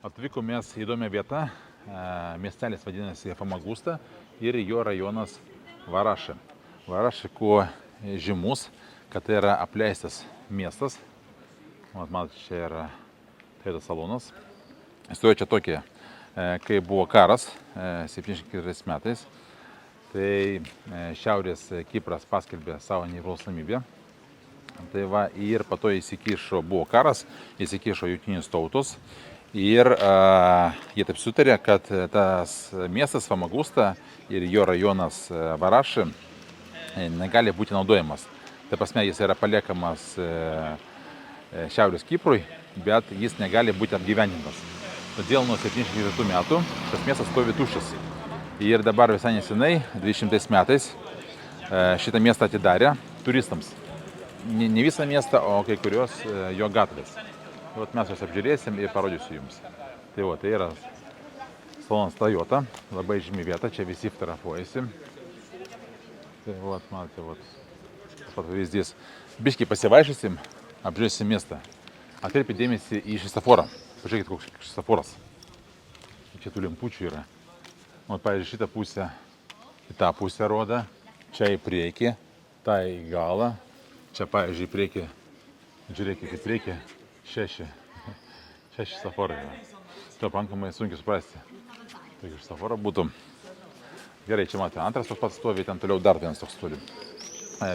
Atvykom mes į įdomią vietą. Miestelis vadinasi Famagusta ir jo rajonas Varaša. Varaša kuo žymus, kad tai yra apleistas miestas. Matot, čia yra Taido salonas. Istorija čia tokia, kai buvo karas 74 metais, tai Šiaurės Kipras paskelbė savo nepriklausomybę. Tai va, ir po to buvo karas, įsikišo jungtinės tautos ir jie taip sutarė, kad tas miestas Famagusta ir jo rajonas Varaša negali būti naudojamas. Tai prasme, jis yra paliekamas Šiaurės Kiprui, bet jis negali būti apgyvendintas. Todėl nuo 74 metų tas miestas stovi tuščias. Ir dabar visai nesenai, 20 metais, šitą miestą atidarė turistams. Ne visą miestą, o kai kurios jo gatvės. Vat mes juos apžiūrėsim ir parodysiu jums. Tai yra salonas Toyota, labai žymi vieta, čia visi fotografuojasi. Tai matote, pavyzdys. Biškį pasivaišysim, apžiūrėsim miestą. Atkreipkite dėmesį į šviestaforą. Pažiūrėkite, koks šviestaforas. Čia tų lempučių yra. Pavyzdžiui, šitą pusę į tą pusę rodo, čia į priekį, tą į galą. Čia, pavyzdžiui, į priekį, žiūrėkite, į priekį 6 šviesaforai. Tai pakankamai sunkiai suprasti. Taigi šviesafora būtų. Gerai, čia matė, antras toks pats stovi, ten toliau dar vienas toks stovi.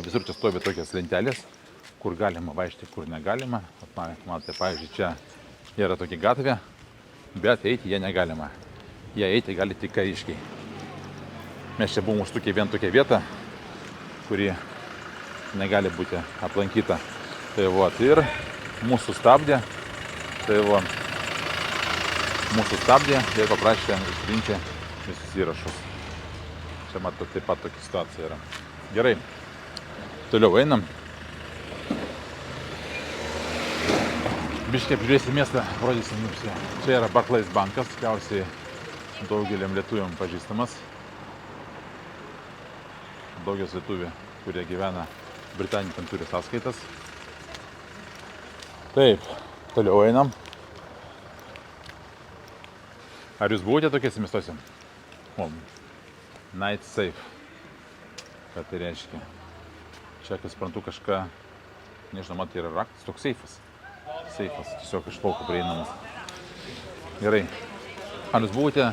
Visur čia stovi tokias lentelės, kur galima vaikščioti, kur negalima. Matė, pavyzdžiui, čia yra tokia gatvė, bet eiti jie negalima. Jie eiti gali tik kariškiai. Mes čia buvom užtukę vien tokią vietą, kuri negali būti aplankyta. Tai ir mūsų stabdė. Mūsų stabdė ir paprašė ištrinti visus įrašus. Čia matot, taip pat tokia situacija yra. Gerai, toliau einam. Biškai apžiūrėsim miestą, rodysim jums. Čia yra Barclays bankas, tikriausiai daugeliam lietuviam pažįstamas. Daugelis lietuvių, kurie gyvena Britanijoje, ten turi sąskaitas. Taip, toliau einam. Ar jūs buvote tokiuose miestuose? Night safe. Ką tai reiškia? Čia, kai suprantu, kažką, nežinau, tai yra raktas, toks seifas. Seifas, tiesiog iš lauko prieinamas. Gerai. Ar jūs buvote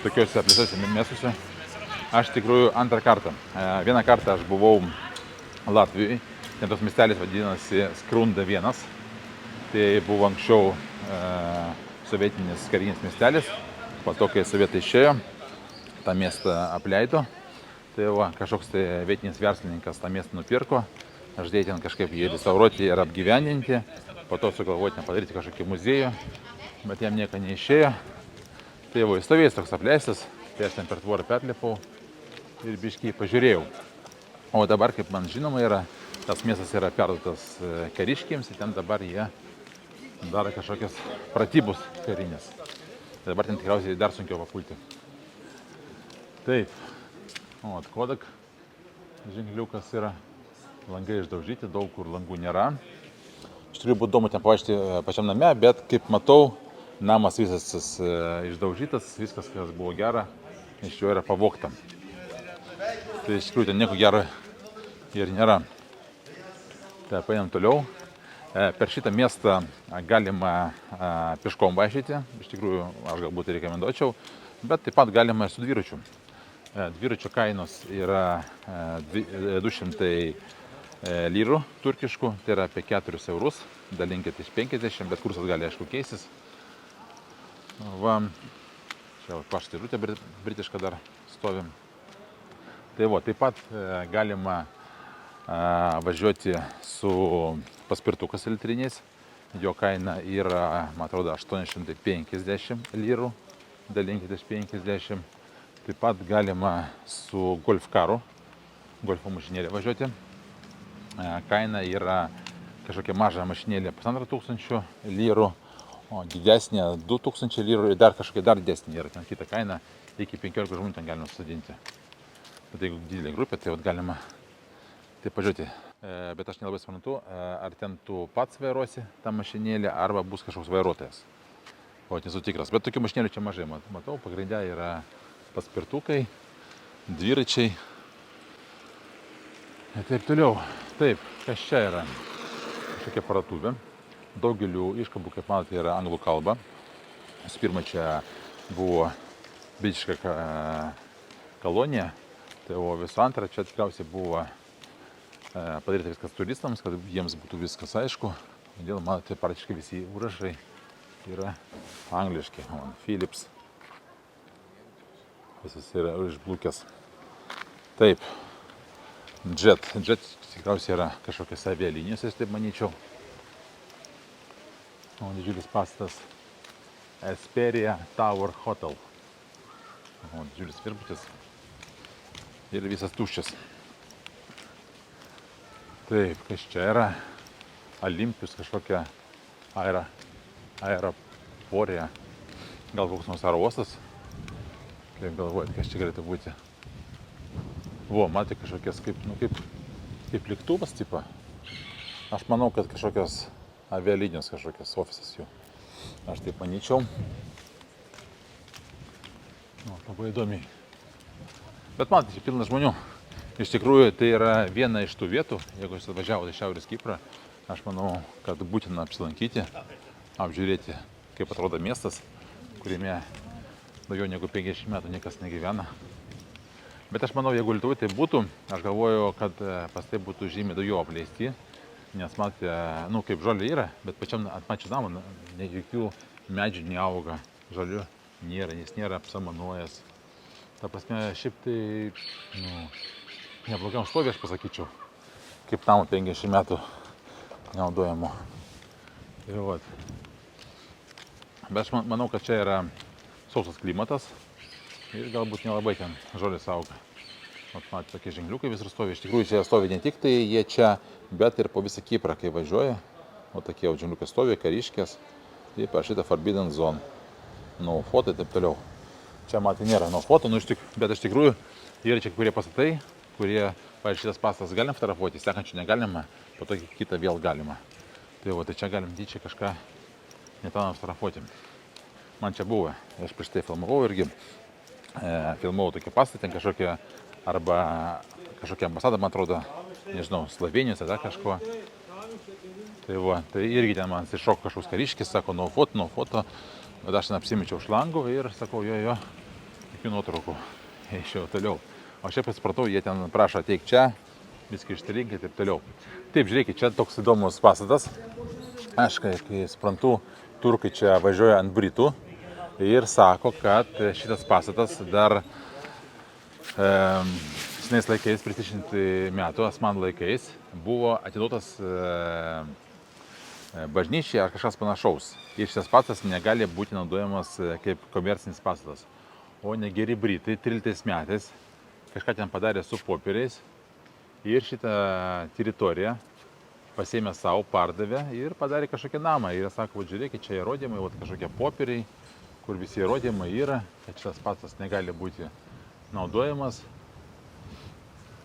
tokiuose apleistuose miestuose? Aš tikrųjų antrą kartą. Vieną kartą aš buvau Latvijoje, ten tos miestelis vadinasi Skrunda 1. Tai buvo anksčiau sovietinis karinis miestelis. Po to, kai sovietai išėjo, tą miestą apleido. Tai kažkoks vietinis verslininkas tą miestą nupirko. Žadėjo ten kažkaip jį restauruoti ir apgyvendinti. Po to sugalvoti padaryti kažkokį muziejų, bet jam nieko neišėjo. Tai stovėjęs toks apleistas, tai aš ten per tvorą perlipau ir biškį pažiūrėjau. O dabar, kaip man žinoma, tas miestas yra perduotas kariškiams ir ten dabar jie daro kažkokias pratybos karinės. Tai dabar ten tikriausiai dar sunkiau papulti. Taip, Kodak ženkliukas yra, langai išdaužyti, daug kur langų nėra. Iš tikrųjų būtų įdomu ten pavaikščioti pačiam name, bet kaip matau, namas visas išdaužytas, viskas, kas buvo gera, iš jo yra pavogta. Tai iš tikrųjų ten nieko gero ir nėra. Tai paėmėm toliau. Per šitą miestą galima peškom vaikščioti. Iš tikrųjų, aš galbūt rekomenduočiau, bet taip pat galima su dviračiu. Dviračio kainos yra 200 lyrų turkiškų, tai yra apie 4 eurus. Dalinkit iš 50, bet kursas gali, aišku, keistis. Čia pašto dėžutė britiška dar stovim. Tai taip pat galima važiuoti su paspirtukas elektriniais. Jo kaina yra, man atrodo, 850 lyrų, dalinkite iš 50. Taip pat galima su golf karu, golfo mašinėlė važiuoti. Kaina yra kažkokia maža mašinėlė 1500 lyrų, o didesnė 2000 lyrų ir dar kažkokia dar didesnė yra ten kita kaina, iki 15 žmonių ten galima susadinti. Bet jeigu didelė grupė, tai galima tai pažiūrėti. Bet aš nelabai suprantu, ar ten tu pats vairuosi tą mašinėlę, arba bus kažkoks vairuotojas. o nesu tikras. Bet tokių mašinėlių čia mažai. Matau, pagrindę yra paspirtukai, dviračiai. Ir taip toliau. Taip, kas čia yra? Kažkokia paratuvė. Daugeliu iškabų, kaip matote, yra anglų kalba. Visų pirma, čia buvo britiška kolonija. Tai o visų antra, čia tikriausiai buvo padaryta viskas turistams, kad jiems būtų viskas aišku. Todėl, matote, praktiškai visi užrašai yra angliški. Philips. Visas yra išblūkęs. Taip. Jet tikriausiai yra kažkokios avialinijos, aš taip manyčiau. O didžiulis pastatas Esperia Tower Hotel. O didžiulis viešbutis. Ir visas tuščias. Taip, kas čia yra? Olympus kažkokia aeroporija. Gal koks nors oro uostas? Kaip galvojat, kas čia galėtų būti? Matė kažkokias kaip lėktuvas tipo. Aš manau, kad kažkokios avialinijos kažkokios ofisas jų. Aš taip manyčiau. Labai įdomiai. Bet man tai pilna žmonių. Iš tikrųjų, tai yra viena iš tų vietų, jeigu jūs atvažiavote į Šiaurės Kiprą, aš manau, kad būtina apsilankyti, apžiūrėti, kaip atrodo miestas, kuriame daugiau negu 50 metų niekas negyvena. Bet aš manau, jeigu Lietuvoje tai būtų, aš galvoju, kad pastai būtų žymiai daugiau apleisti, nes matėte, kaip žolė yra, bet pačiam ant pačių namų jokių medžių neauga, žolių nėra, jis nėra apsamanojęs. Ta prasme, šiaip tai, neblogam stovė, aš pasakyčiau, kaip namų 50 metų nenaudojamo. Ir vat. Bet aš manau, kad čia yra sausas klimatas ir galbūt nelabai ten žolės auga. Matėte, tokie ženkliukai visur stovi. Iš tikrųjų, čia stovi ne tik tai jie čia, bet ir po visą Kiprą, kai važiuoja. O tokie ženkliukai stovi, kariškės. Ir parašyta Forbidden Zone. No photo ir taip toliau. Čia matė nėra no photo, bet iš tikrųjų yra čia kurie pastatai, kurie, pavyzdžiui, šitas pastatas galim fotografuoti, sekančių negalima, po to kitą vėl galima. Tai čia galim tyčia kažką netą fotografuoti. Man čia buvo, aš prieš tai filmavau irgi, filmavau tokį pastatą, ten kažkokią, arba kažkokią ambasadą, man atrodo, nežinau, Slovenijos ar kažko. Tai irgi ten man iššoko kažkoks kariškis, sako, no foto, bet aš ten apsimečiau už langų ir sakau, jo, tokių nuotraukų, išėjau toliau. O šiaip supratau, jie ten prašo ateik čia, viską ištrinkit ir taip toliau. Taip, žiūrėkit, čia toks įdomus pastatas. Aš, kai suprantu, turkai čia važiuoja ant Britų ir sako, kad šitas pastatas dar senais laikais, prieš 300 metų, Osmanų laikais, buvo atiduotas bažnyčiai ar kažkas panašaus. Ir šitas pastatas negali būti naudojamas kaip komercinis pastatas. O negeri Britai 13 metais kažką ten padarė su popieriais ir šitą teritoriją pasėmė savo, pardavė ir padarė kažkokį namą. Ir jie sako, žiūrėkit, čia įrodymai, kažkokie popieriai, kur visi įrodymai yra, kad šitas pastatas negali būti naudojamas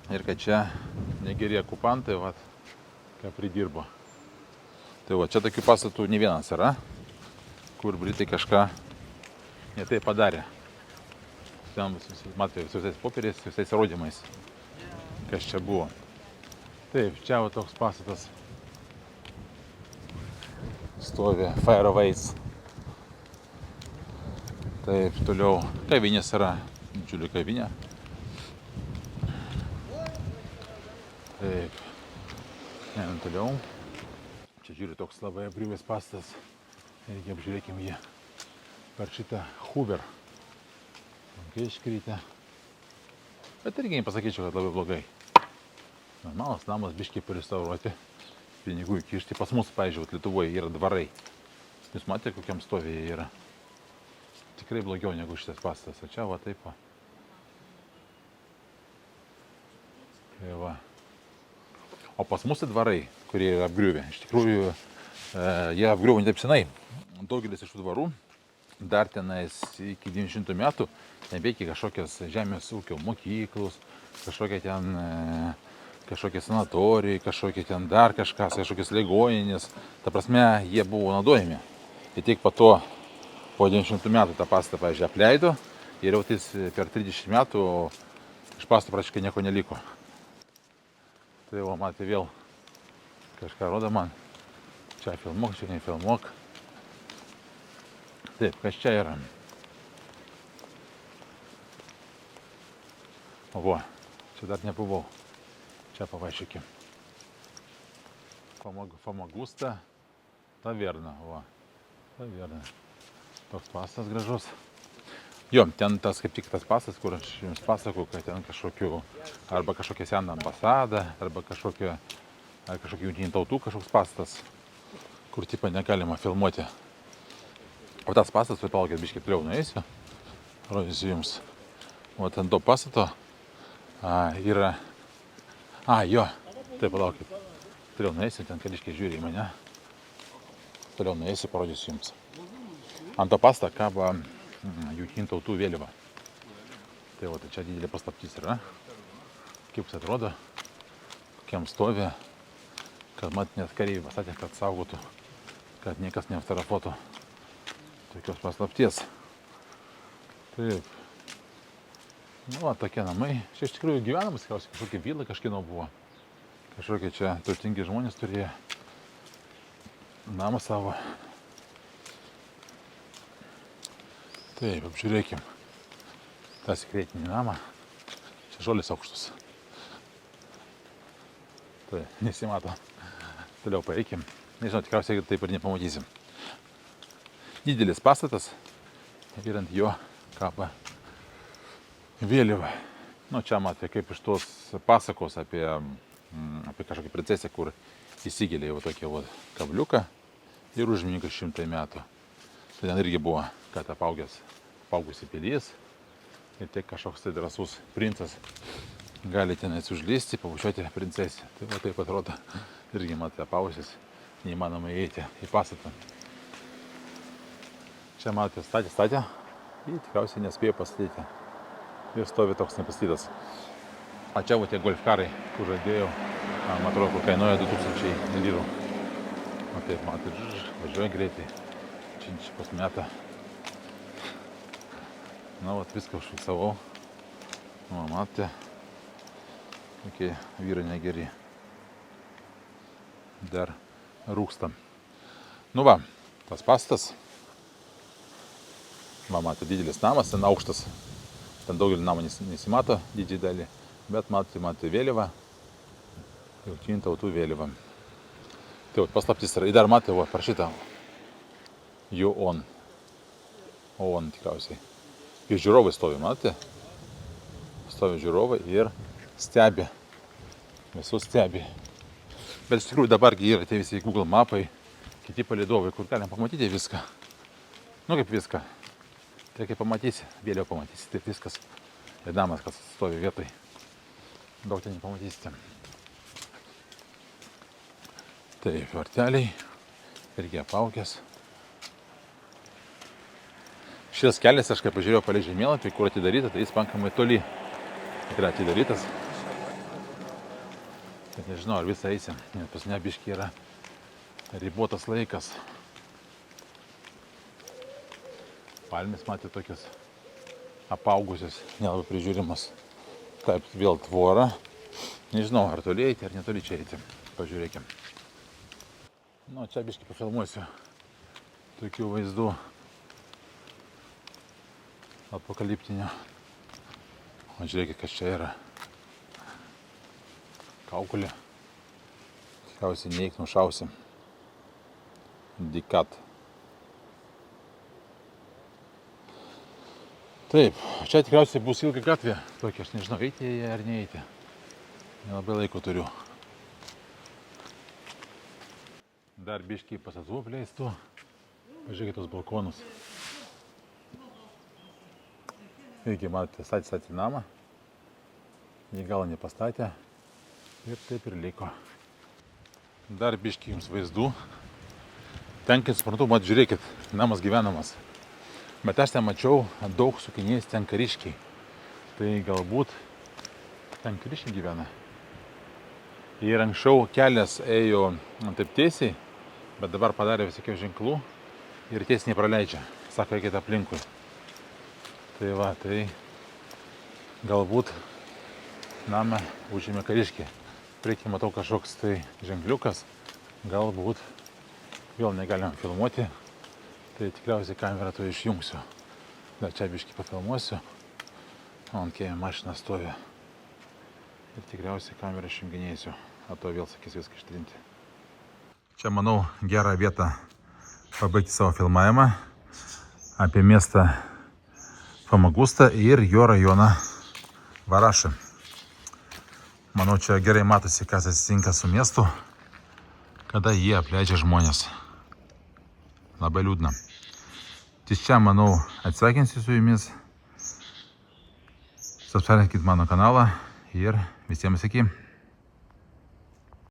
ir kad čia negeri okupantai, ką pridirbo. Tai čia tokių pastatų ne vienas yra, kur Britai kažką ne taip padarė. Ten matėte visais popieriais, visais įrodymais, kas čia buvo. Taip, čia toks pastatas stovi Fairways. Taip, toliau kavinės yra, didžiulė kavinė. Taip, einam toliau. Čia žiūri toks labai apgriuvęs pastatas. Irgi apžiūrėkim jį per šitą Hoover. Lankai iškrytę. Bet irgi nepasakyčiau, kad labai blogai. Normalus namas, biškiai parestauruoti. Pinigų įkišti. Pas mus, pavyzdžiui, Lietuvoje yra dvarai. Jūs matėte, kokiam stovėje yra. Tikrai blogiau negu šitas pastatas. O čia taip. Tai va. O pas mūsų dvarai, kurie yra apgriuvę, iš tikrųjų jie apgriuvo ne taip senai. Daugelis iš tų dvarų dar tenais iki 90 metų ten veikia kažkokios žemės ūkio mokyklos, kažkokie sanatorijai, kažkokie ten dar kažkas, kažkokios ligoninės. Ta prasme, jie buvo naudojami. Ir tik po to po 900 metų tą pastatą, pavyzdžiui, apleido ir jau tais per 30 metų iš pastato praktiškai nieko neliko. Tai jau, matė, vėl kažką rodo man. Čia filmuok, čia nefilmuok. Taip, kas čia yra? O, čia dar nebuvau. Čia pavaikščiokim. Famagusta taverna. Va, taverna. Toks pastas gražus. Jo, ten tas kaip tik tas pastas, kur aš jums pasakau, kad ten arba kažkokia sena ambasada, arba kažkokia jungtinių tautų kažkoks pastas, kur tipo negalima filmuoti. O tas pastas, tai palaukit, biškį toliau nueisiu, rodysiu jums. O ten to pastato yra... Jo, tai palaukit, toliau nueisiu, ten kališkiai žiūri į mane. Toliau nueisiu, parodysiu jums. Ant to pastato kaba jungtinių tautų vėliava. Tai va, čia didelė paslaptis yra. Kaip jis atrodo, kokiam stovi, kad mat net kareiviai pasakė, kad saugotų, kad niekas nefotografuotų tokios paslapties. Taip. Nu, tokie namai. Čia iš tikrųjų gyvenamas, kažkokia vila kažkieno buvo. Kažkokie čia turtingi žmonės turėjo namą savo. Taip, apžiūrėkim tą sekretinį namą. Čia žolės aukštus. Tai nesimato. Toliau paeikim. Nežinau, tikriausiai taip ir nepamatysim. Didelis pastatas ir ant jo kaba vėliava. Nu, čia matė kaip iš tos pasakos apie kažkokią princesę, kur įsigėlė jau tokia kabliuką ir užmininkas 100 metų. Tai ten irgi buvo, kad apaugusi pilis ir tik kažkoks tai drąsus princas gali ten užlysti, pabučiuoti princesę. Tai va taip atrodo, irgi matė apausis, neįmanoma įeiti į pastatą. Čia matė statė ir tikriausiai nespėjo pastatyti. Ir stovi toks nepastatytas. O čia va tie golfkarai, kur žadėjau, man atrodo, kur kainuoja 2000 lyrų. O taip, matė, važiuoja greitai. Čia pasmetą. Na, vat viską užfiksavau. Nu, matė, tokie vyrai negeri. Dar rūksta. Nu va, tas pastatas. Va, matė, didelis namas, ten aukštas. Ten daugelį namą nesimato, didžiai dalį. Bet matė vėliavą. Jungtinių tautų vėliavą. Tai vat paslaptis yra. Ir dar matė, va, parašyta. You on. On tikriausiai. Ir žiūrovai stovi, matė? Stovi žiūrovai ir stebi. Visus stebi. Bet iš tikrųjų dabargi yra tie visi Google mapai, kiti palydovai, kur galim pamatyti viską. Nu kaip viską. Tai kaip pamatysi, vėliau pamatysi, taip viskas. Ir namas, kas stovi vietoj. Daug ten nepamatysite. Taip, varteliai. Irgi apaugęs. Šitas kelias, aš kaip pažiūrėjau palei žemėlapį, kur atidaryta, tai jis pakankamai toli yra atidarytas. Bet nežinau, ar visą eisim, nes pas mane biškį yra ribotas laikas. Palmės matė tokios apaugusios, nelabai prižiūrimas. Taip, vėl tvora. Nežinau, ar toli eiti, ar netoli čia eiti. Pažiūrėkim. Nu, čia biškį pafilmuosiu tokių vaizdų. Apokaliptinio. O žiūrėkit, kas čia yra. Kaukulė. Tikriausiai neik nušausim. Dikat. Taip, čia tikriausiai bus ilga gatvė. Tokia, aš nežinau, eiti ar neeiti. Nelabai laiko turiu. Dar biškį pastatų apleistų. Pažiūrėkit tos balkonus. Irgi matėte, statė namą, jį gal nepastatė ir taip ir liko. Dar biškį jums vaizdų. Ten, kaip suprantu, žiūrėkit, namas gyvenamas. Bet aš ten mačiau daug sukinėjęs ten kariškiai. Tai galbūt ten kariškiai gyvena. Ir anksčiau kelias ėjo taip tiesiai, bet dabar padarė visokių ženklų ir tiesiai nepraleidžia. sako, eikite aplinkui. Tai va, tai galbūt namą užėmė kariškiai. Prieky matau kažkoks tai ženkliukas, galbūt vėl negalim filmuoti, tai tikriausiai kamerą to išjungsiu. Dar čia biškį pafilmuosiu, ant kiek mašina stovi. Ir tikriausiai kamerą išjunginėsiu, o to vėl sakys viską ištrinti. Čia, manau, gerą vietą pabaigti savo filmavimą apie miestą Famagustą ir jo rajoną Varašą. Manau, čia gerai matosi, kas atsitinka su miestu, kada jie apleidžia žmonės. Labai liūdna. Ties čia, manau, atsveikinsiu su jumis. Subscribinkit mano kanalą ir visiems iki.